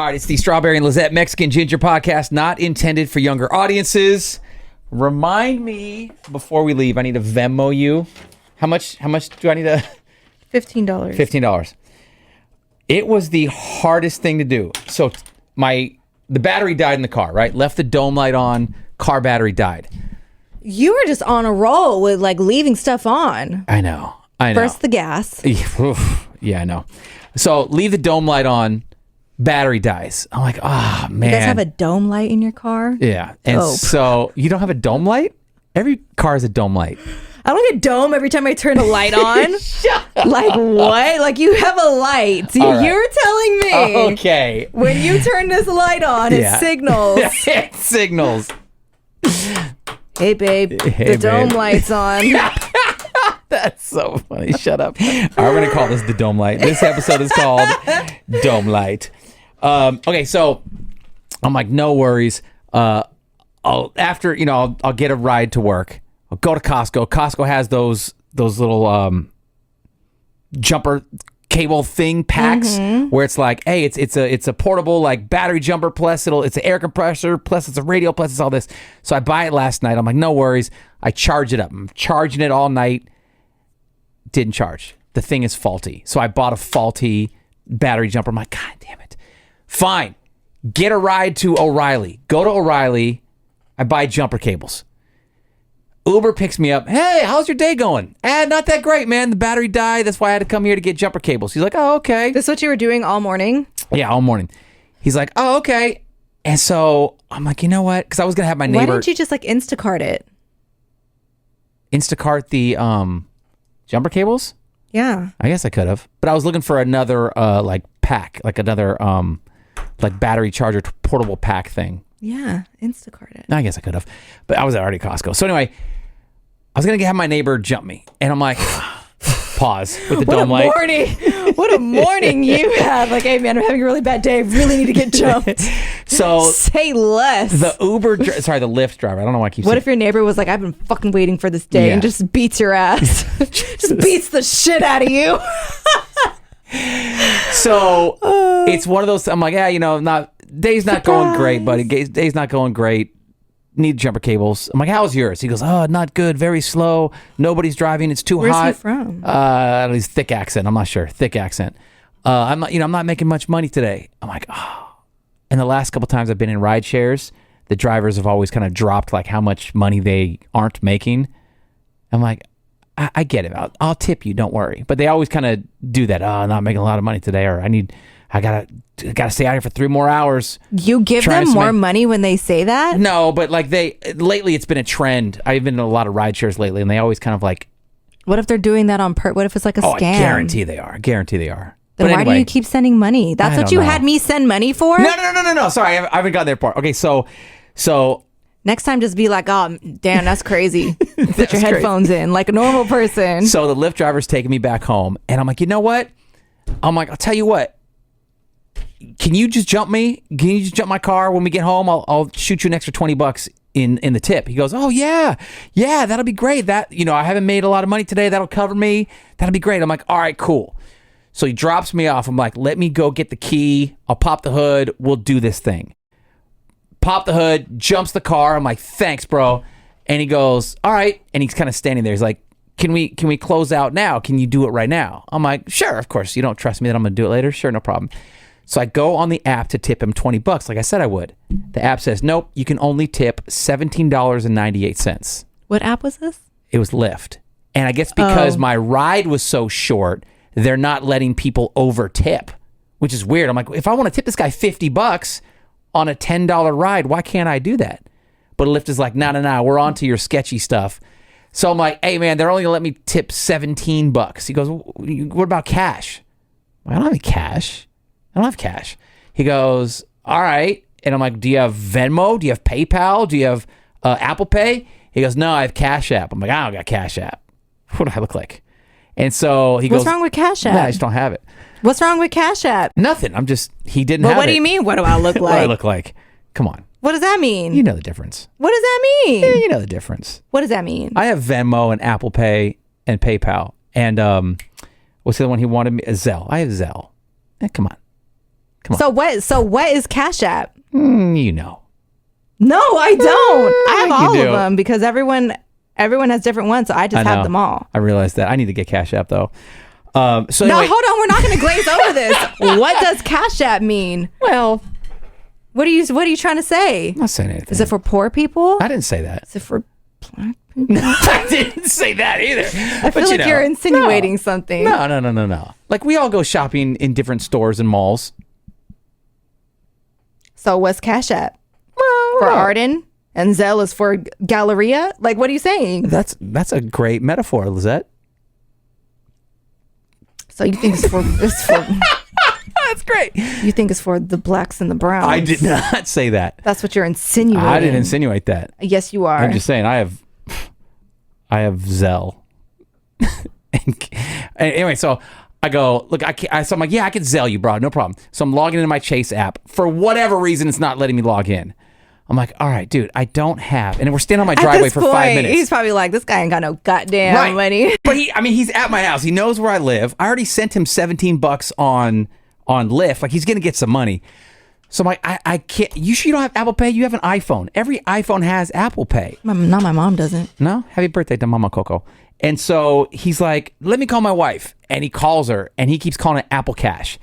All right, it's the Strawberry and Lizette Mexican Ginger podcast, not intended for younger audiences. Remind me before we leave, I need to Venmo you. How much do I need to? $15. $15. It was the hardest thing to do. So the battery died in the car, right? Left the dome light on, car battery died. You were just on a roll with like leaving stuff on. I know. First the gas. Yeah, I know. So leave the dome light on, battery dies. I'm like, oh man. You guys have a dome light in your car? Yeah. And so you don't have a dome light? Every car has a dome light. I don't get dome every time I turn a light on. Shut up. Like what? Like you have a light. Right. You're telling me. Okay. When you turn this light on, it signals. It signals. Hey babe, the dome light's on. That's so funny. Shut up. All right, we're going to call this the dome light. This episode is called Dome Light. Okay, so I'm like, no worries. I'll get a ride to work. I'll go to Costco. Costco has those little jumper cable thing packs where it's like, hey, it's a portable like battery jumper plus it's an air compressor plus it's a radio plus it's all this. So I buy it last night. I'm like, no worries. I charge it up. I'm charging it all night. Didn't charge. The thing is faulty. So I bought a faulty battery jumper. I'm like, God damn it. Fine. Get a ride to O'Reilly. Go to O'Reilly. I buy jumper cables. Uber picks me up. Hey, how's your day going? Not that great, man. The battery died. That's why I had to come here to get jumper cables. He's like, oh, okay. This is what you were doing all morning? Yeah, all morning. He's like, oh, okay. And so I'm like, you know what? Because I was going to have my neighbor. Why didn't you just like Instacart it? Instacart the jumper cables? Yeah. I guess I could have. But I was looking for another like pack, like another like battery charger portable pack thing. Yeah, Instacart it. I guess I could have. But I was already at Costco. So anyway, I was going to have my neighbor jump me. And I'm like, pause with the dome light. What a morning you had. Like, hey, man, I'm having a really bad day. I really need to get jumped. So say less. The the Lyft driver. I don't know why I keep saying. What if your neighbor was like, I've been fucking waiting for this day and just beats your ass. Just beats the shit out of you. So it's one of those, I'm like, day's not going great, buddy. Day's not going great. Need jumper cables. I'm like, how's yours? He goes, oh, not good. Very slow. Nobody's driving. It's too hot. Where's he from? He's thick accent. I'm not sure. Thick accent. I'm not making much money today. I'm like, oh. And the last couple times I've been in ride shares, the drivers have always kind of dropped like how much money they aren't making. I'm like, I get it. I'll tip you. Don't worry. But they always kind of do that. Oh, I'm not making a lot of money today, or I gotta stay out here for 3 more hours. You give them more money when they say that? No, but like lately it's been a trend. I've been in a lot of ride shares lately, and they always kind of like. What if they're doing that on what if it's like a scam? I guarantee they are. Then why do you keep sending money? That's what you had me send money for? No. Sorry, I haven't gotten there part. Okay, so. Next time, just be like, oh, damn, that's crazy. Put your headphones in like a normal person. So the Lyft driver's taking me back home, and I'm like, you know what? I'm like, I'll tell you what. Can you just jump me? Can you just jump my car when we get home? I'll shoot you an extra $20 in the tip. He goes, oh yeah, that'll be great. That I haven't made a lot of money today. That'll cover me. That'll be great. I'm like, all right, cool. So he drops me off. I'm like, let me go get the key. I'll pop the hood. We'll do this thing. Pop the hood, jumps the car. I'm like, thanks, bro. And he goes, all right. And he's kind of standing there. He's like, can we close out now? Can you do it right now? I'm like, sure, of course. You don't trust me that I'm going to do it later? Sure, no problem. So I go on the app to tip him $20, like I said I would. The app says, nope, you can only tip $17.98. What app was this? It was Lyft. And I guess because my ride was so short, they're not letting people over tip, which is weird. I'm like, if I want to tip this guy $50 on a $10 ride, why can't I do that? But Lyft is like, no, we're on to your sketchy stuff. So I'm like, hey man, they're only gonna let me tip $17. He goes, what about cash? I don't have any cash. I don't have cash. He goes, all right. And I'm like, do you have Venmo? Do you have PayPal? Do you have Apple Pay? He goes, no, I have Cash App. I'm like, I don't got Cash App. What do I look like? And so he goes, what's wrong with Cash App? No, I just don't have it. What's wrong with Cash App? Nothing. He didn't have it. What do you mean? What do I look like? What do I look like? Come on. What does that mean? You know the difference. What does that mean? Yeah, you know the difference. What does that mean? I have Venmo and Apple Pay and PayPal. And what's the other one he wanted me? Zelle. I have Zelle. Come on. Come on. So what is Cash App? You know. No, I don't. I have all do. of them because everyone has different ones, so I just have them all. I realized that. I need to get Cash App though. So No, anyway, hold on. We're not going to glaze over this. What does Cash App mean? well, What are you trying to say? I'm not saying anything. Is it for poor people? I didn't say that. Is it for black people? I didn't say that either. I feel like you're insinuating something. No. Like we all go shopping in different stores and malls. So what's Cash App? Well, For Arden? And Zelle is for Galleria? Like, what are you saying? That's a great metaphor, Lizette. So you think it's for That's great. you think it's for the blacks and the browns? I did not say that. That's what you're insinuating. I didn't insinuate that. Yes, you are. I'm just saying I have Zelle. Anyway, so I go, look, so I'm like, yeah, I can Zelle you, bro, no problem. So I'm logging into my Chase app. For whatever reason, it's not letting me log in. I'm like, all right, dude, I don't have, and we're standing on my driveway for 5 minutes. He's probably like, this guy ain't got no goddamn money. But he's at my house. He knows where I live. I already sent him $17 on Lyft. Like he's gonna get some money. So I'm like, I can't. You sure you don't have Apple Pay? You have an iPhone. Every iPhone has Apple Pay. Not my mom doesn't. No? Happy birthday to Mama Coco. And so he's like, let me call my wife. And he calls her, and he keeps calling it Apple Cash.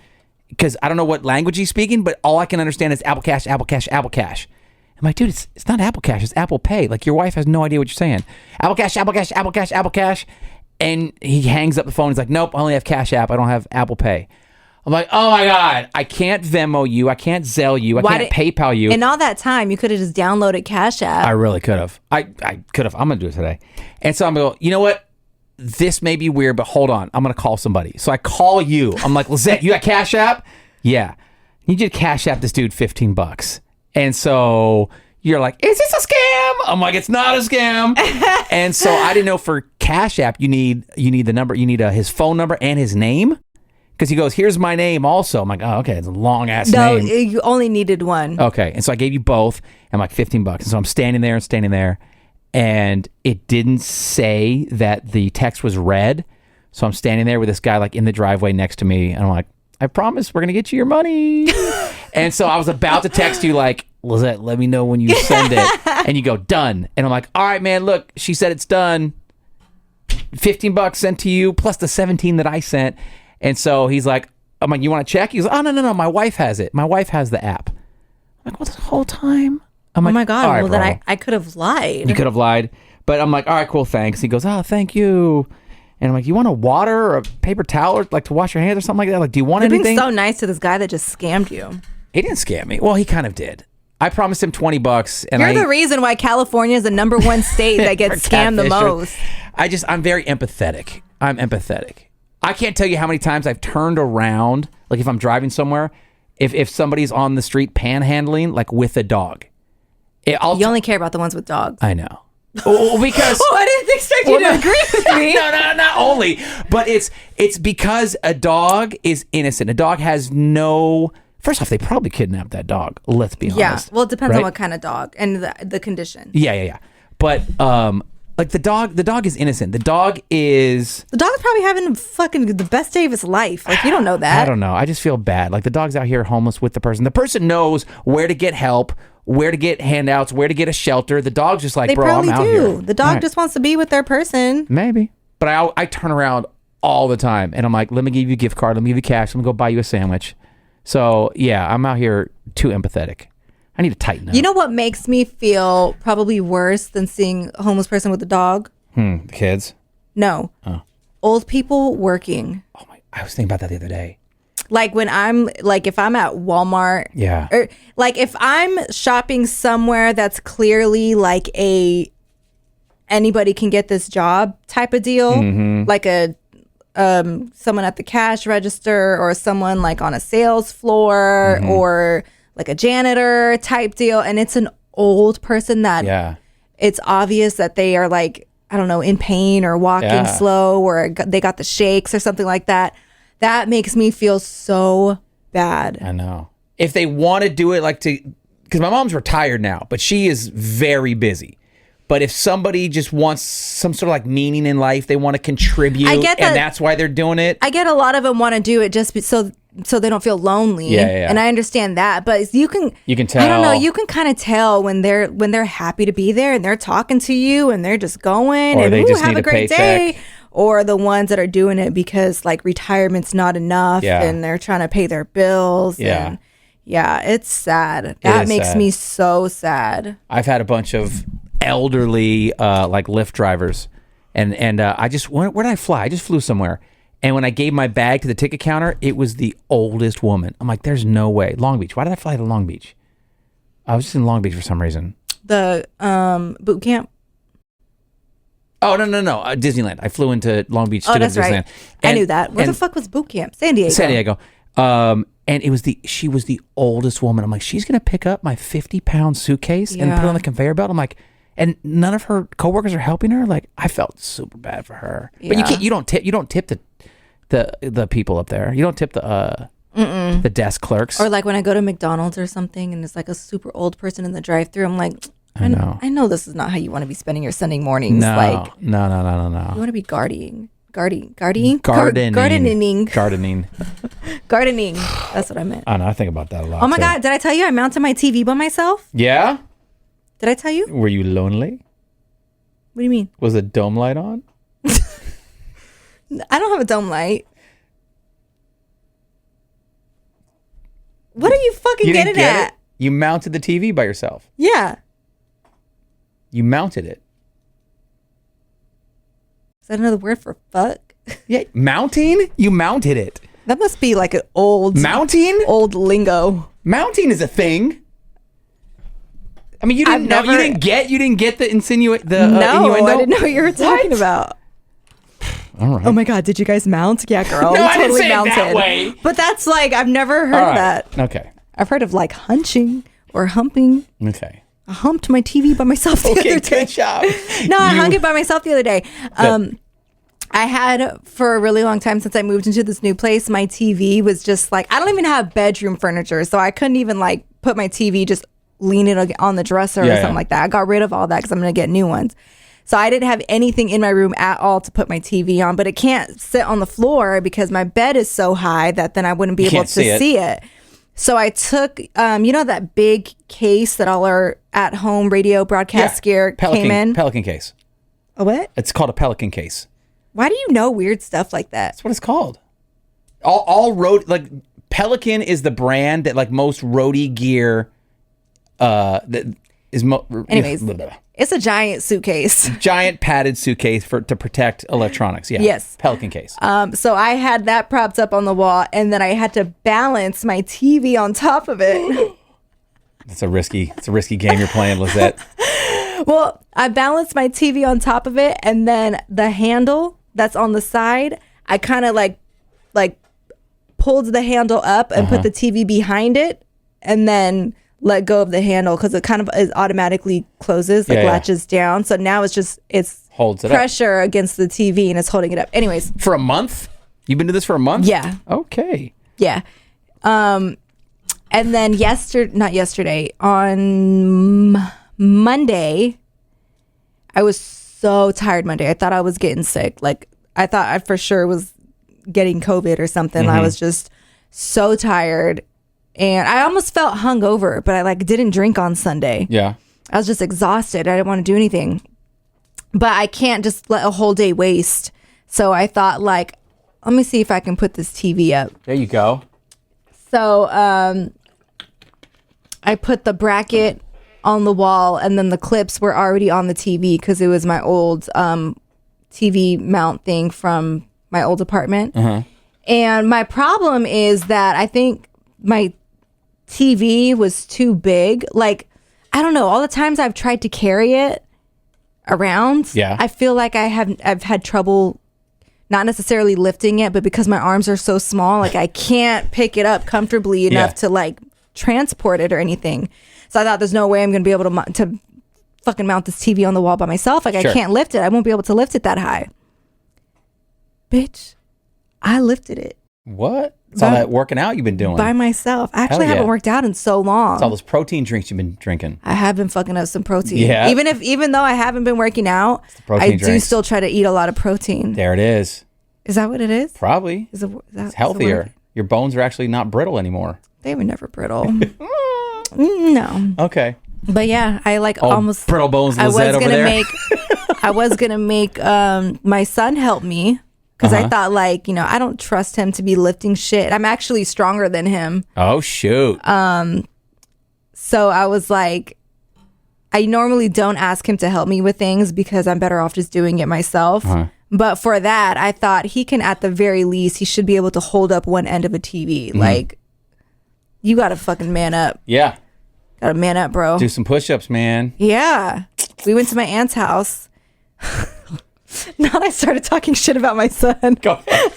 Because I don't know what language he's speaking, but all I can understand is Apple Cash, Apple Cash, Apple Cash. I'm like, dude, it's not Apple Cash. It's Apple Pay. Like, your wife has no idea what you're saying. Apple Cash, Apple Cash, Apple Cash, Apple Cash. And he hangs up the phone. He's like, nope, I only have Cash App. I don't have Apple Pay. I'm like, oh my God, I can't Venmo you. I can't Zelle you. I can't PayPal you. In all that time, you could have just downloaded Cash App. I really could have. I could have. I'm going to do it today. And so I'm going to go, you know what? This may be weird, but hold on. I'm going to call somebody. So I call you. I'm like, Lizette, you got Cash App? Yeah. You did Cash App this dude $15. And so you're like, is this a scam? I'm like, it's not a scam. And so I didn't know for Cash App, you need the number. You need his phone number and his name. Because he goes, here's my name also. I'm like, oh, okay, it's a long ass name. No, you only needed one. Okay. And so I gave you both. I'm like, $15. And so I'm standing there. And it didn't say that the text was read. So I'm standing there with this guy like in the driveway next to me. And I'm like, I promise we're going to get you your money. And so I was about to text you like, Lizette, let me know when you send it. And you go, done. And I'm like, all right, man, look, she said it's done. $15 sent to you plus the 17 that I sent. And so he's like, I'm like, you want to check? He's like, oh, no. My wife has it. My wife has the app. I'm like, well, this whole time? I'm like, oh my God. Right, well, then I could have lied. You could have lied. But I'm like, all right, cool, thanks. He goes, oh, thank you. And I'm like, you want a water or a paper towel or like to wash your hands or something like that? Like, do you want You're anything? being so nice to this guy that just scammed you. He didn't scam me. Well, he kind of did. I promised him $20 and You're the reason why California is the number one state that gets scammed the most. I'm very empathetic. I'm empathetic. I can't tell you how many times I've turned around, like if I'm driving somewhere, if somebody's on the street panhandling, like with a dog. You only care about the ones with dogs. I know. Because I didn't expect you to agree with me. No, not only, but it's because a dog is innocent. A dog has no. First off, they probably kidnapped that dog. Let's be honest. Yeah, well, it depends right? on what kind of dog and the condition. Yeah. But like the dog is innocent. The dog's probably having fucking the best day of his life. Like, you don't know that. I don't know. I just feel bad. Like the dog's out here homeless with the person. The person knows where to get help, where to get handouts, where to get a shelter. The dog's just like, they bro, probably I'm out do. here. The dog just wants to be with their person. Maybe. But I turn around all the time and I'm like, let me give you a gift card. Let me give you cash. Let me go buy you a sandwich. So yeah, I'm out here too empathetic. I need to tighten up. You know what makes me feel probably worse than seeing a homeless person with a dog? The kids? No. Oh. Old people working. Oh my! I was thinking about that the other day. Like when if I'm at Walmart. Yeah. Or like if I'm shopping somewhere that's clearly like anybody can get this job type of deal, like a someone at the cash register or someone like on a sales floor or like a janitor type deal, and it's an old person that it's obvious that they are like, I don't know, in pain or walking slow or they got the shakes or something like that. That makes me feel so bad. I know. If they want to do it because my mom's retired now, but she is very busy. But if somebody just wants some sort of like meaning in life, they want to contribute, I get that, and that's why they're doing it. I get a lot of them want to do it just so they don't feel lonely. Yeah. And I understand that, but you can tell. I don't know. You can kind of tell when they're happy to be there and they're talking to you and they're just going or and they just have need a great paycheck. day. Or the ones that are doing it because like retirement's not enough Yeah. and they're trying to pay their bills. Yeah. And yeah, it's sad. That makes sad. me so sad. I've had a bunch of elderly like Lyft drivers, and I just where did I fly? I just flew somewhere, and when I gave my bag to the ticket counter, it was the oldest woman. I'm like, there's no way. Long Beach. Why did I fly to Long Beach? I was just in Long Beach for some reason. The boot camp. Oh, no. Disneyland. I flew into Long Beach to Oh, go to that's right. Disneyland. I knew that. Where the fuck was boot camp? San Diego. San Diego. And she was the oldest woman. I'm like, she's going to pick up my 50-pound suitcase and put it on the conveyor belt. I'm like, and none of her coworkers are helping her. Like, I felt super bad for her. Yeah. But you don't tip the people up there. You don't tip the desk clerks. Or like when I go to McDonald's or something and it's like a super old person in the drive-thru, I'm like, I know. I know this is not how you want to be spending your Sunday mornings. No, like, no. You want to be gardening. Gardening. That's what I meant. I know. I think about that a lot. Oh my too. God. Did I tell you I mounted my TV by myself? Yeah? Did I tell you? Were you lonely? What do you mean? Was the dome light on? I don't have a dome light. What are you fucking You didn't getting get at? it? You mounted the TV by yourself. Yeah. You mounted it. Is that another word for fuck? Yeah, mounting? You mounted it. That must be like an old lingo. Mounting is a thing. I mean, you didn't know. You didn't get the innuendo. No, I didn't know what you were talking about. All right. Oh my God, did you guys mount? Yeah, girl. No, we I didn't totally say it that way. But that's like, I've never heard All right. that. Okay. I've heard of like hunching or humping. Okay. I humped my TV by myself the other day. Good job. No, I hung it by myself the other day. I had for a really long time since I moved into this new place, my TV was just like, I don't even have bedroom furniture. So I couldn't even like put my TV, just lean it on the dresser or something like that. I got rid of all that because I'm going to get new ones. So I didn't have anything in my room at all to put my TV on, but it can't sit on the floor because my bed is so high that then I wouldn't be able to see it. So I took, that big case that all our at-home radio broadcast gear came in? Pelican case. A what? It's called a Pelican case. Why do you know weird stuff like that? That's what it's called. All road, like Pelican is the brand that like most roadie gear that is anyways, it's a giant suitcase. Giant padded suitcase to protect electronics. Yeah. Yes. Pelican case. So I had that propped up on the wall and then I had to balance my TV on top of it. It's a risky game you're playing, Lizette. Well, I balanced my TV on top of it and then the handle that's on the side, I kind of like pulled the handle up and put the TV behind it and then let go of the handle because it kind of automatically closes, latches down. So now it's holds it pressure against the TV and it's holding it up. Anyways. For a month? You've been doing this for a month? Yeah. Okay. Yeah. And then not yesterday, on Monday, I was so tired Monday. I thought I was getting sick. Like, I thought I for sure was getting COVID or something. I was just so tired. And I almost felt hungover, but I didn't drink on Sunday. Yeah. I was just exhausted. I didn't want to do anything. But I can't just let a whole day waste. So I thought let me see if I can put this TV up. There you go. So I put the bracket on the wall and then the clips were already on the TV because it was my old TV mount thing from my old apartment. And my problem is that I think my TV was too big. Like, I don't know, all the times I've tried to carry it around, I feel like I've had trouble not necessarily lifting it, but because my arms are so small, I can't pick it up comfortably enough to transport it or anything. So I thought there's no way I'm going to be able to fucking mount this TV on the wall by myself. I can't lift it. I won't be able to lift it that high. Bitch, I lifted it. What? It's all that working out you've been doing. By myself. I actually haven't worked out in so long. It's all those protein drinks you've been drinking. I have been fucking up some protein. Yeah. Even though I haven't been working out, I do still try to eat a lot of protein. There it is. Is that what it is? Probably. It's healthier. Your bones are actually not brittle anymore. They were never brittle. No. Okay. But yeah, I almost brittle bones. Lizette over there. I was gonna make my son help me because I thought I don't trust him to be lifting shit. I'm actually stronger than him. Oh shoot. So I was like, I normally don't ask him to help me with things because I'm better off just doing it myself. But for that, I thought he can, at the very least, he should be able to hold up one end of a TV. Like, you gotta fucking man up. Yeah. Gotta man up, bro. Do some push-ups, man. Yeah. We went to my aunt's house. Now I started talking shit about my son. Go ahead.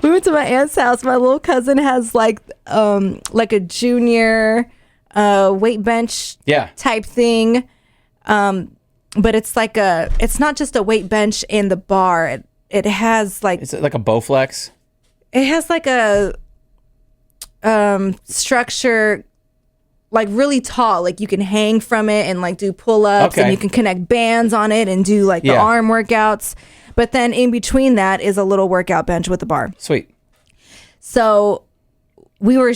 We went to my aunt's house. My little cousin has like a junior weight bench type thing. But it's it's not just a weight bench and the bar. It has like... Is it like a Bowflex? It has like a structure... like really tall, like you can hang from it and like do pull-ups and you can connect bands on it and do like the arm workouts. But then in between that is a little workout bench with a bar. Sweet. So we were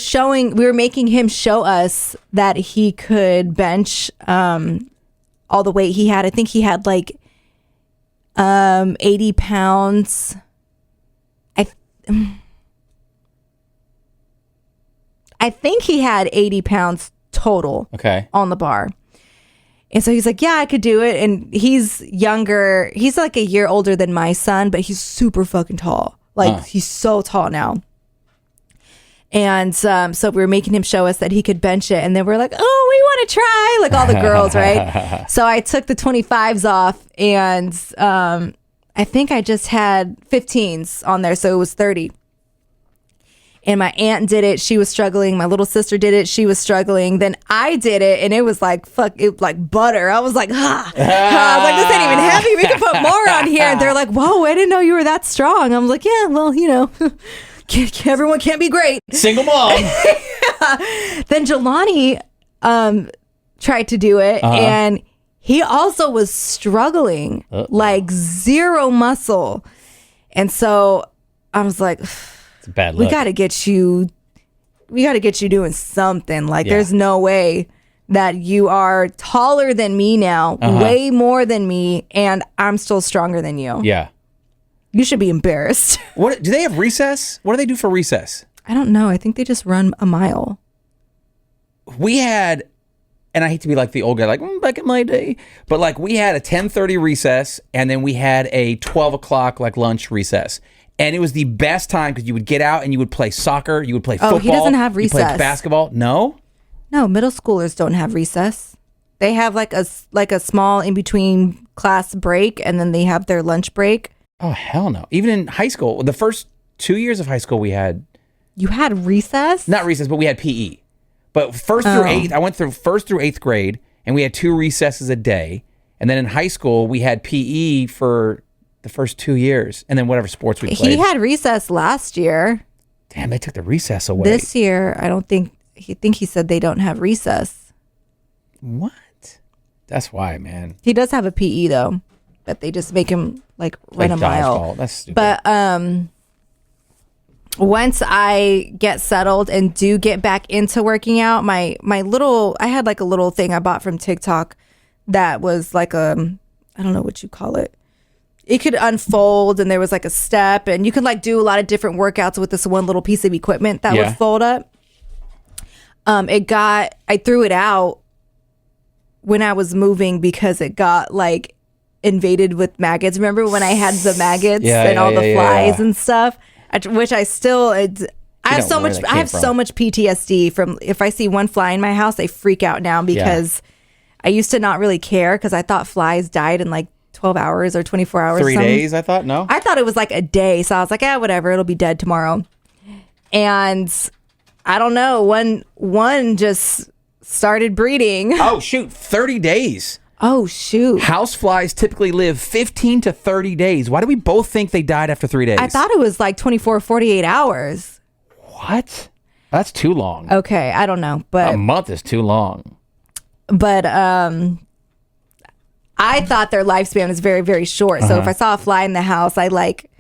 making him show us that he could bench all the weight he had. I think he had like 80 pounds. I think he had 80 pounds total on the bar. And so he's like, yeah, I could do it. And he's younger. He's like a year older than my son, but he's super fucking tall. Like he's so tall now. And so we were making him show us that he could bench it. And then we're like, oh, we want to try. Like all the girls, right? So I took the 25s off and I think I just had 15s on there. So it was 30. And my aunt did it. She was struggling. My little sister did it. She was struggling. Then I did it. And it was like, like butter. I was like, I was like, this ain't even heavy. We can put more on here. And they're like, whoa, I didn't know you were that strong. I'm like, yeah, well, everyone can't be great. Single mom. Then Jelani tried to do it. And he also was struggling, like zero muscle. And so I was like... bad luck. We got to get you doing something. Like there's no way that you are taller than me now, way more than me, and I'm still stronger than you. Yeah. You should be embarrassed. What do they have recess? What do they do for recess? I don't know. I think they just run a mile. We had, and I hate to be like the old guy, like back in my day, but like we had a 10:30 recess, and then we had a 12 o'clock like lunch recess. And it was the best time because you would get out and you would play soccer, you would play football. Oh, he doesn't have recess. You played basketball. No? No, middle schoolers don't have recess. They have like a small in between class break, and then they have their lunch break. Oh hell no! Even in high school, the first 2 years of high school, we had. You had recess? Not recess, but we had PE. But first through eighth, I went through first through eighth grade, and we had 2 recesses a day. And then in high school, we had PE for the first 2 years, and then whatever sports we played. He had recess last year. Damn, they took the recess away. This year, I don't think he said they don't have recess. What? That's why, man. He does have a PE though, but they just make him like run a mile. That's stupid. But once I get settled and do get back into working out, I had like a little thing I bought from TikTok that was like I don't know what you call it. It could unfold and there was like a step and you could like do a lot of different workouts with this one little piece of equipment that would fold up. I threw it out when I was moving because it got like invaded with maggots. Remember when I had the maggots and all the flies and stuff? Which I still, I have so much PTSD from if I see one fly in my house, I freak out now because I used to not really care because I thought flies died in like 12 hours or 24 hours. 3 days, I thought? No? I thought it was like a day. So I was like, whatever. It'll be dead tomorrow. And I don't know. One just started breeding. Oh, shoot. 30 days. Oh, shoot. Houseflies typically live 15 to 30 days. Why do we both think they died after 3 days? I thought it was like 24 or 48 hours. What? That's too long. Okay, I don't know, but A month is too long. But I thought their lifespan was very, very short. So if I saw a fly in the house, I like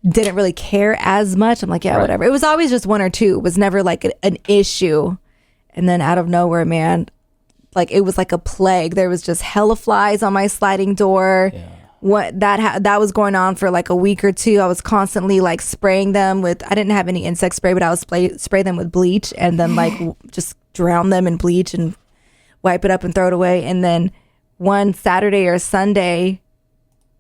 didn't really care as much. I'm like, yeah, whatever. It was always just one or two. It was never like an issue. And then out of nowhere, man, like it was like a plague. There was just hella flies on my sliding door. Yeah. What that was going on for like a week or two. I was constantly like spraying them with, I didn't have any insect spray, but I was spray them with bleach and then like just drown them in bleach and wipe it up and throw it away. And then one Saturday or Sunday,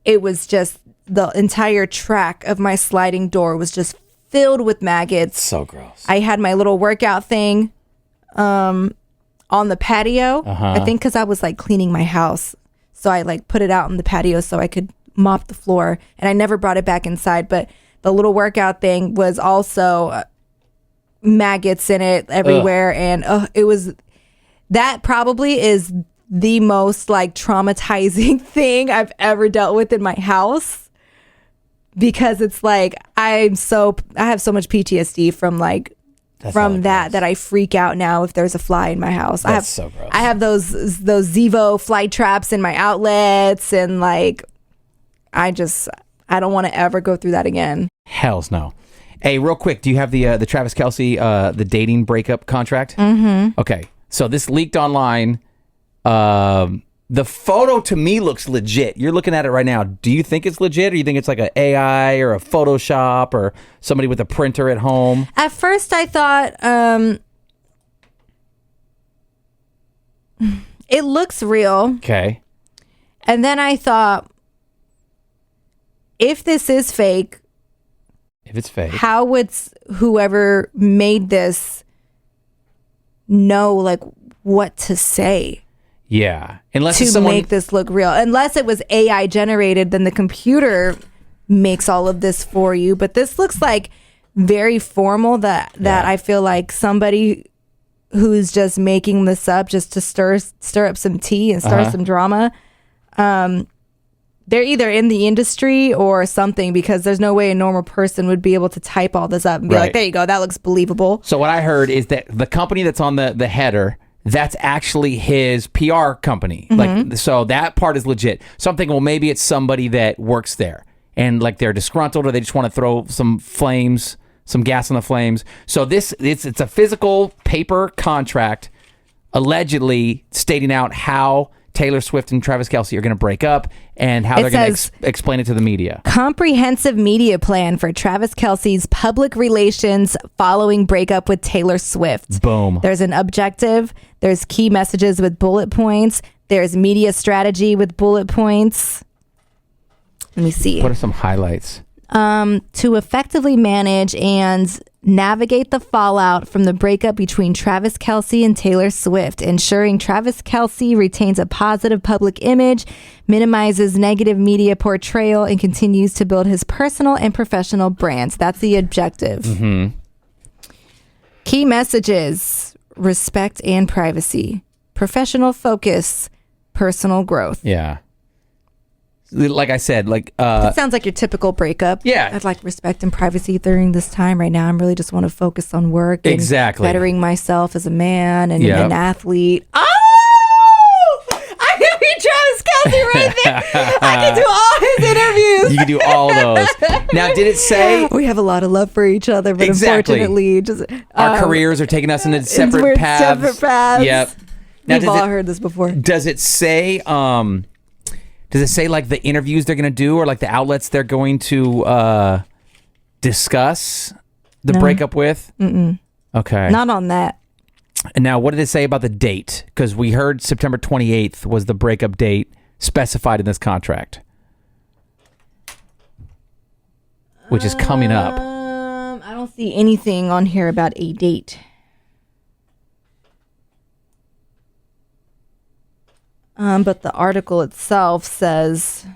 it was just the entire track of my sliding door was just filled with maggots. So gross. I had my little workout thing on the patio. I think because I was like cleaning my house. So I like put it out on the patio so I could mop the floor. And I never brought it back inside. But the little workout thing was also maggots in it everywhere. And it was, that probably is the most like traumatizing thing I've ever dealt with in my house. Because it's like, I have so much PTSD from like, that I freak out now if there's a fly in my house. That's so gross. I have those Zevo fly traps in my outlets and like I don't want to ever go through that again. Hells no. Hey, real quick, do you have the Travis Kelce the dating breakup contract? Mm-hmm. Okay. So this leaked online. The photo to me looks legit. You're looking at it right now. Do you think it's legit, or you think it's like an AI or a Photoshop or somebody with a printer at home? At first, I thought it looks real. Okay. And then I thought, if this is fake, if it's fake, how would whoever made this know like what to say? Yeah, unless to make this look real. Unless it was AI generated, then the computer makes all of this for you. But this looks like very formal. That I feel like somebody who's just making this up just to stir up some tea and start some drama. They're either in the industry or something, because there's no way a normal person would be able to type all this up and be like, there you go, that looks believable. So what I heard is that the company that's on the header, that's actually his PR company. Like, so that part is legit. So I'm thinking, well, maybe it's somebody that works there and like they're disgruntled, or they just want to throw some gas on the flames. So it's a physical paper contract allegedly stating out how Taylor Swift and Travis Kelce are going to break up and how they're going to explain it to the media. Comprehensive media plan for Travis Kelce's public relations following breakup with Taylor Swift. Boom. There's an objective. There's key messages with bullet points. There's media strategy with bullet points. Let me see. What are some highlights? To effectively manage and navigate the fallout from the breakup between Travis Kelce and Taylor Swift, ensuring Travis Kelce retains a positive public image, minimizes negative media portrayal, and continues to build his personal and professional brands. That's the objective. Mm-hmm. Key messages: respect and privacy, professional focus, personal growth. Yeah. Like I said, like it sounds like your typical breakup. Yeah, I'd like respect and privacy during this time right now. I really just want to focus on work and bettering myself as a man and an athlete. Oh, I can be Travis Kelce right there. I can do all his interviews. You can do all those. Now, did it say we have a lot of love for each other, but unfortunately, just our careers are taking us in separate paths. Yep. Now, we've all heard this before. Does it say? Does it say like the interviews they're going to do, or like the outlets they're going to discuss the breakup with? Mm-mm. Okay. Not on that. And now, what did it say about the date? Because we heard September 28th was the breakup date specified in this contract, which is coming up. I don't see anything on here about a date. But the article itself says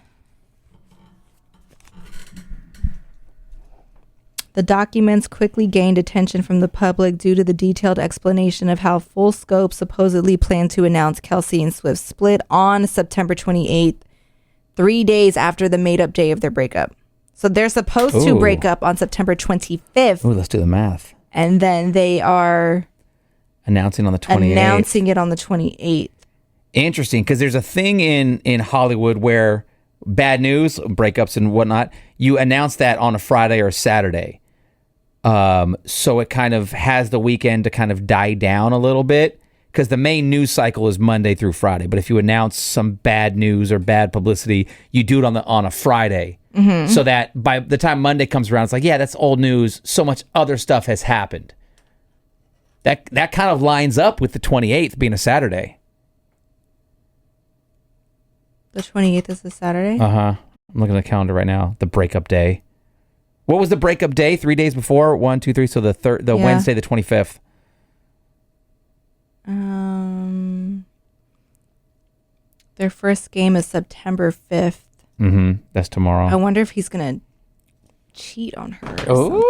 the documents quickly gained attention from the public due to the detailed explanation of how Full Scope supposedly planned to announce Kelce and Swift's split on September 28th, 3 days after the made-up day of their breakup. So they're supposed to break up on September 25th. Ooh, let's do the math. And then they are announcing on the 28th. Announcing it on the 28th. Interesting, because there's a thing in Hollywood where bad news, breakups and whatnot, you announce that on a Friday or a Saturday. So it kind of has the weekend to kind of die down a little bit, because the main news cycle is Monday through Friday. But if you announce some bad news or bad publicity, you do it on a Friday. Mm-hmm. So that by the time Monday comes around, it's like, yeah, that's old news. So much other stuff has happened. That kind of lines up with the 28th being a Saturday. The 28th is a Saturday? Uh-huh. I'm looking at the calendar right now. The breakup day. What was the breakup day? 3 days before? 1, 2, 3. So the Wednesday, the 25th. Their first game is September 5th. Mm-hmm. That's tomorrow. I wonder if he's going to cheat on her or something.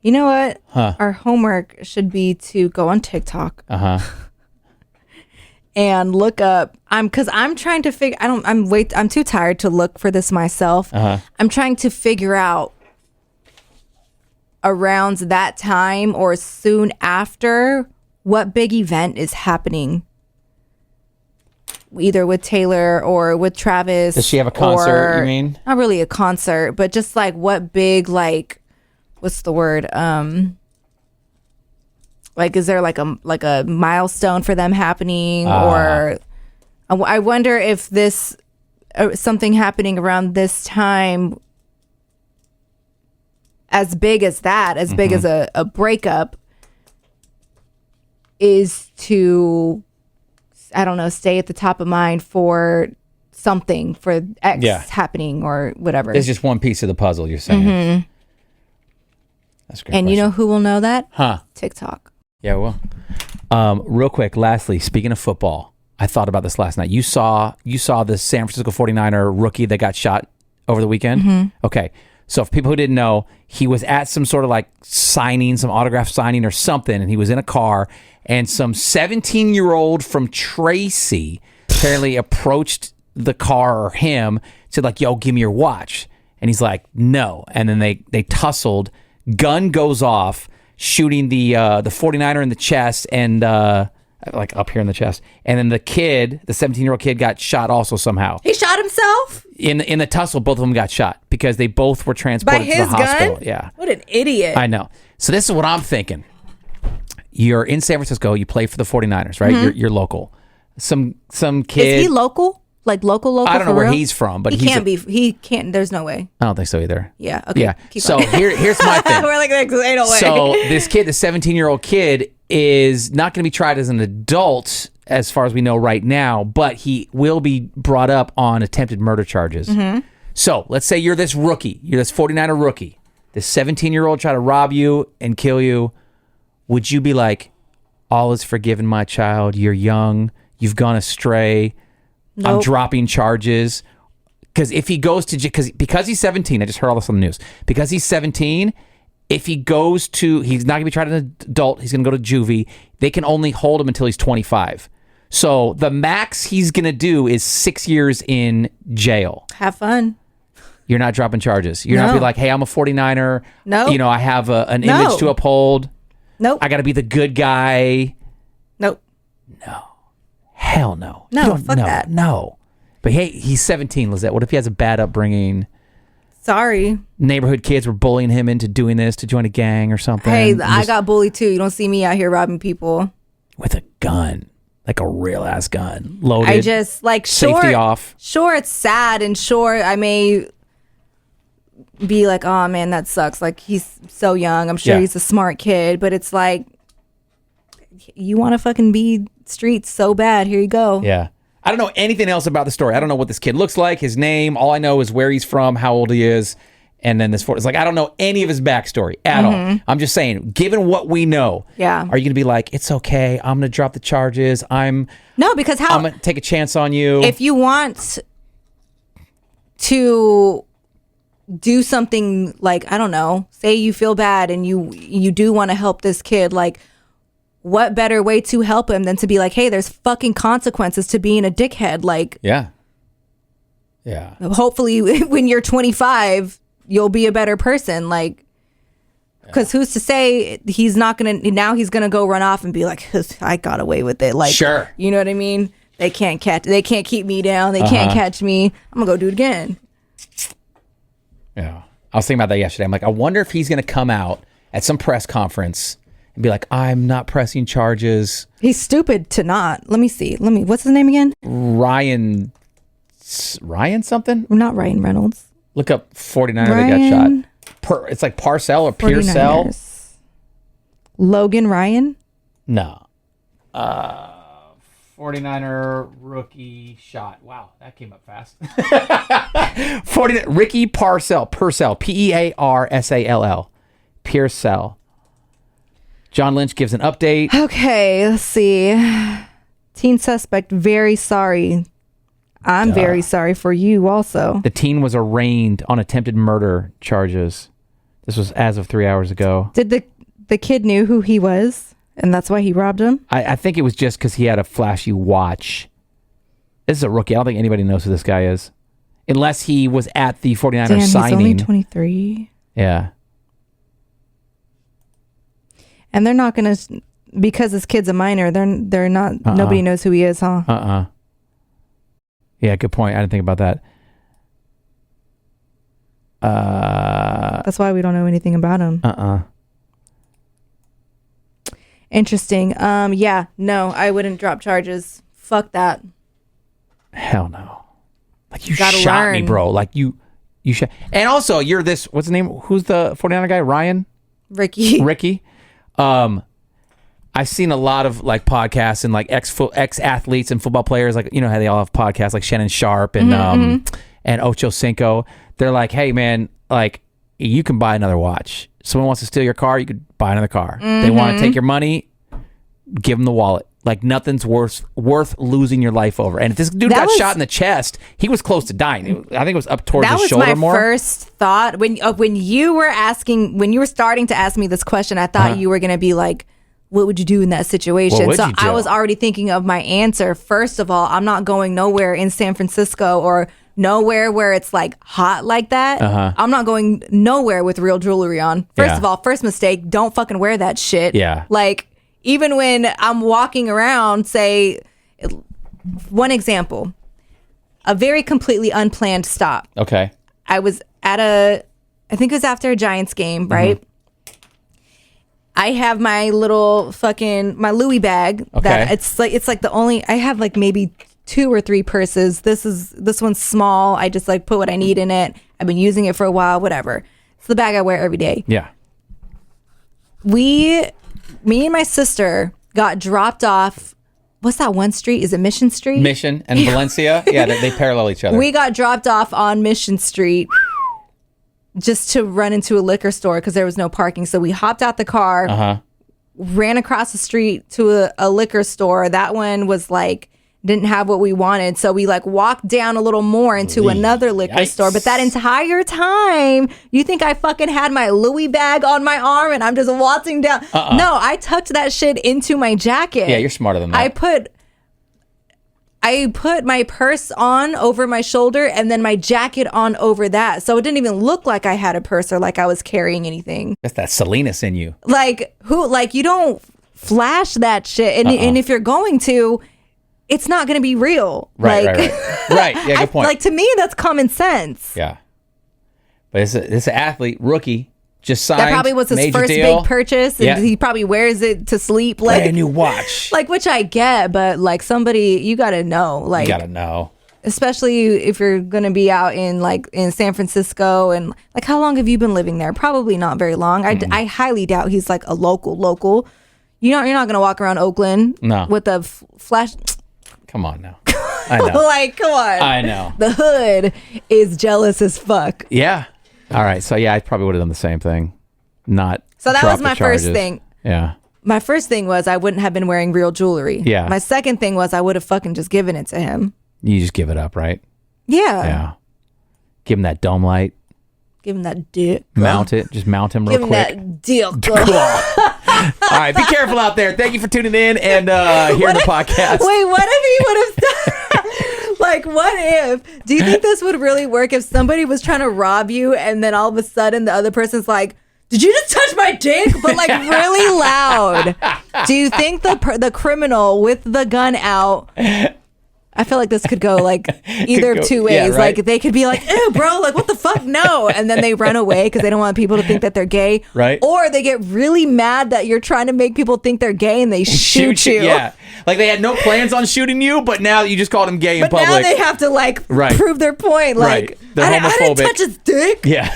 You know what? Huh. Our homework should be to go on TikTok. Uh-huh. And look up. Because I'm trying to figure. I'm too tired to look for this myself. Uh-huh. I'm trying to figure out around that time or soon after what big event is happening, either with Taylor or with Travis. Does she have a concert, you mean? Not really a concert, but just like what big, like, what's the word? Like, is there like a milestone for them happening? Or I wonder if this something happening around this time, as big as that, as big as a breakup, is to, I don't know, stay at the top of mind for something, for X happening or whatever. It's just one piece of the puzzle, you're saying. Mm-hmm. That's a great And question. you know who will know that? Huh. TikTok. Yeah, well. Real quick, lastly, speaking of football, I thought about this last night. You saw the San Francisco 49er rookie that got shot over the weekend? Mm-hmm. Okay. So for people who didn't know, he was at some sort of like signing, some autograph signing or something, and he was in a car, and some 17-year-old from Tracy apparently approached the car or him, said like, yo, give me your watch. And he's like, no. And then they tussled. Gun goes off, shooting the 49er in the chest and like up here in the chest. And then the 17-year-old kid got shot also somehow. He shot himself? In the tussle, both of them got shot because they both were transported to the hospital. Gun? Yeah. What an idiot. I know. So this is what I'm thinking. You're in San Francisco, you play for the 49ers, right? Mm-hmm. You're local. Some kid. Is he local? Like local? I don't know where real? He's from, but he can't, there's no way. I don't think so either. Yeah. Okay. Yeah. So here's my thing. We're like, ain't no way. So this kid, the 17-year-old kid, is not going to be tried as an adult as far as we know right now, but he will be brought up on attempted murder charges. Mm-hmm. So let's say you're this rookie. You're this 49er rookie. This 17-year-old try to rob you and kill you. Would you be like, all is forgiven, my child. You're young. You've gone astray. Nope. I'm dropping charges. Because if he goes to because he's 17, I just heard all this on the news. Because he's 17, if he goes to, he's not going to be tried as an adult. He's going to go to juvie. They can only hold him until he's 25. So the max he's going to do is 6 years in jail. Have fun. You're not dropping charges. You're not be like, hey, I'm a 49er. No. You know, I have an image to uphold. Nope. I got to be the good guy. Nope. No. Hell no. No, fuck that. No. But hey, he's 17, Lizette. What if he has a bad upbringing? Sorry. Neighborhood kids were bullying him into doing this, to join a gang or something. Hey, I got bullied too. You don't see me out here robbing people. With a gun. Like a real ass gun. Loaded. I just, like, safety off. Sure, it's sad, and sure, I may be like, oh man, that sucks. Like, he's so young. I'm sure he's a smart kid, but it's like, you want to fucking be streets so bad. Here you go. Yeah. I don't know anything else about the story. I don't know what this kid looks like, his name. All I know is where he's from, how old he is, and then it's like, I don't know any of his backstory at all. I'm just saying, given what we know, are you going to be like, it's okay, I'm going to drop the charges, No, because I'm going to take a chance on you. If you want to do something, like, I don't know, say you feel bad and you do want to help this kid, like, what better way to help him than to be like, hey, there's fucking consequences to being a dickhead. Like, yeah. Hopefully when you're 25, you'll be a better person. Like, because who's to say he's gonna go run off and be like, I got away with it. Like, sure. You know what I mean? They can't keep me down. They can't catch me. I'm gonna go do it again. Yeah. I was thinking about that yesterday. I'm like, I wonder if he's gonna come out at some press conference and be like, I'm not pressing charges. He's stupid to not. Let me see. What's his name again? Ryan something? Not Ryan Reynolds. Look up 49er that got shot. It's like Parcell or Pearsell. Logan Ryan? No. 49er rookie shot. Wow, that came up fast. Ricky Purcell, Pearsall. Pearsall. John Lynch gives an update. Okay, let's see. Teen suspect, very sorry. I'm very sorry for you also. The teen was arraigned on attempted murder charges. This was as of 3 hours ago. Did the kid knew who he was, and that's why he robbed him? I think it was just because he had a flashy watch. This is a rookie. I don't think anybody knows who this guy is. Unless he was at the 49ers signing. He's only 23. Yeah. And they're not going to, because this kid's a minor, they're not, nobody knows who he is, huh? Yeah, good point. I didn't think about that. That's why we don't know anything about him. Interesting. Yeah, no, I wouldn't drop charges. Fuck that. Hell no. Like, you shot me, bro. Like, you shot. And also, you're this, what's his name? Who's the 49er guy? Ryan? Ricky. I've seen a lot of like podcasts and like ex athletes and football players, like, you know how they all have podcasts, like Shannon Sharp and and Ocho Cinco. They're like, hey man, like, you can buy another watch. Someone wants to steal your car, you could buy another car. They want to take your money, give them the wallet. Like, nothing's worth losing your life over. And if this dude got shot in the chest, he was close to dying. I think it was up towards his shoulder more. That was my first thought when you were starting to ask me this question. I thought you were gonna be like, what would you do in that situation? So I was already thinking of my answer. First of all, I'm not going nowhere in San Francisco or nowhere where it's like hot like that. I'm not going nowhere with real jewelry on. First of all, first mistake, don't fucking wear that shit. Yeah. Like, even when I'm walking around, say, one example, a very completely unplanned stop. Okay. I was at I think it was after a Giants game, right? I have my little my Louis bag. Okay. That it's like the only, I have like maybe 2 or 3 purses. This one's small. I just like put what I need in it. I've been using it for a while, whatever. It's the bag I wear every day. Yeah. Me and my sister got dropped off. What's that one street? Is it Mission Street? Mission and Valencia. Yeah, they parallel each other. We got dropped off on Mission Street just to run into a liquor store because there was no parking. So we hopped out the car, ran across the street to a liquor store. That one was like, didn't have what we wanted. So we like walked down a little more into another liquor store. But that entire time, you think I fucking had my Louis bag on my arm and I'm just waltzing down? No, I tucked that shit into my jacket. Yeah, you're smarter than that. I put my purse on over my shoulder and then my jacket on over that. So it didn't even look like I had a purse or like I was carrying anything. That's that Salinas in you. Like, you don't flash that shit. And if you're going to, it's not going to be real. Right. Yeah, good point. Like, to me, that's common sense. Yeah. But it's an athlete, rookie, just signed. That probably was his first big purchase. And he probably wears it to sleep. Like, brand new watch. Like, which I get, but like somebody, you got to know. Like, you got to know. Especially if you're going to be out in San Francisco. And like, how long have you been living there? Probably not very long. I highly doubt he's like a local. You're not going to walk around Oakland with a flash. Come on now. I know. Like, come on. I know. The hood is jealous as fuck. Yeah. All right. So, yeah, I probably would have done the same thing. So that was my first thing. Yeah. My first thing was I wouldn't have been wearing real jewelry. Yeah. My second thing was I would have fucking just given it to him. You just give it up, right? Yeah. Yeah. Give him that dome light. Give him that dick. Mount it. Just mount him real Give him quick. that dick. All right, be careful out there. Thank you for tuning in and hearing the podcast. Wait, what if he would have like, what if? Do you think this would really work if somebody was trying to rob you and then all of a sudden the other person's like, did you just touch my dick? But like really loud. Do you think the criminal with the gun out? I feel like this could go like either of two ways. Yeah, right? Like they could be like, ew, bro, like what the fuck? No. And then they run away because they don't want people to think that they're gay. Right. Or they get really mad that you're trying to make people think they're gay and they shoot you. Yeah. Like they had no plans on shooting you, but now you just called him gay in public. But now they have to like prove their point. Like, They're I homophobic. didn't touch his dick. Yeah.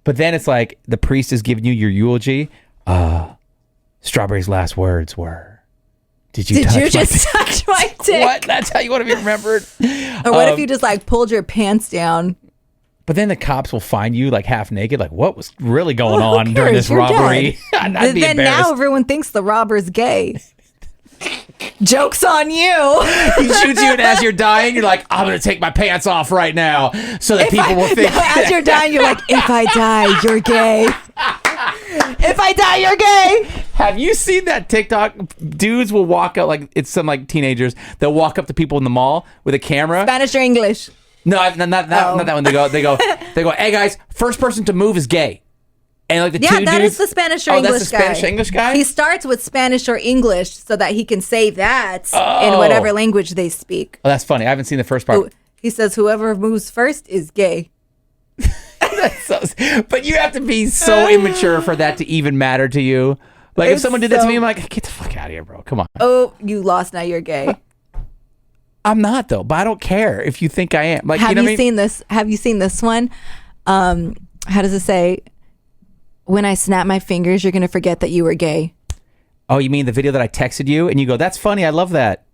But then it's like the priest is giving you your eulogy. Strawberry's last words were, Did you just touch my dick? What? That's how you want to be remembered? Or what if you just like pulled your pants down? But then the cops will find you like half naked. Like, what was really going Well, who on during cares? this You're robbery? I'd be Then embarrassed. now everyone thinks the robber's gay. Joke's on you. He shoots you, and as you're dying, you're like, I'm going to take my pants off right now so that people will think. No, as you're dying, you're like, if I die, you're gay. If I die, you're gay. Have you seen that TikTok? Dudes will walk up, like it's some like teenagers. They'll walk up to people in the mall with a camera. Spanish or English? No, not that one. They go, hey guys, first person to move is gay. And like the two that dudes, is the Spanish or English guy. that's the Spanish or English guy? He starts with Spanish or English so that he can say that in whatever language they speak. Oh, that's funny. I haven't seen the first part. He says whoever moves first is gay. But you have to be so immature for that to even matter to you. Like if someone did that to me, I'm like, get the fuck out of here, bro. Come on. Oh, you lost. Now you're gay. I'm not though, but I don't care if you think I am. Like, have you know you what I mean? seen this? Have you seen this one? How does it say? When I snap my fingers, you're gonna forget that you were gay. Oh, you mean the video that I texted you, and you go, "That's funny. I love that."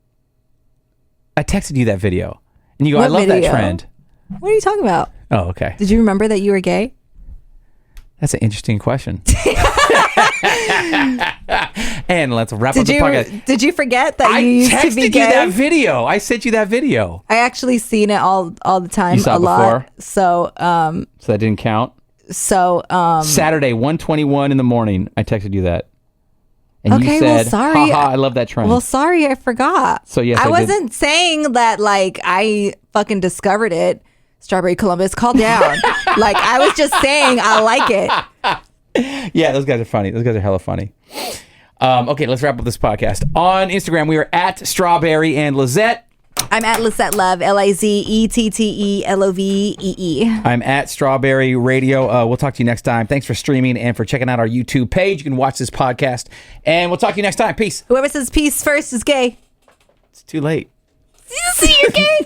I texted you that video, and you go, What "I love video? that trend." What are you talking about? Oh, okay. Did you remember that you were gay? That's an interesting question. And let's wrap up the podcast. Did you forget that I you used to texted be you gay? that video. I sent you that video. I actually seen it all the time. You saw a it lot. before? So So that didn't count. Saturday, 1:21 in the morning. I texted you that. And okay, you said, well, sorry. haha, I love that trend. Well, sorry, I forgot. So, yes, I did. wasn't saying that like I fucking discovered it. Strawberry Columbus, calm down. Like I was just saying I like it. Yeah, those guys are funny. Those guys are hella funny. Okay, let's wrap up this podcast. On Instagram, we are at Strawberry and Lizette. I'm at Lizette Love, LizetteLovee. I'm at Strawberry Radio. We'll talk to you next time. Thanks for streaming and for checking out our YouTube page. You can watch this podcast. And we'll talk to you next time. Peace. Whoever says peace first is gay. It's too late. See, you're gay.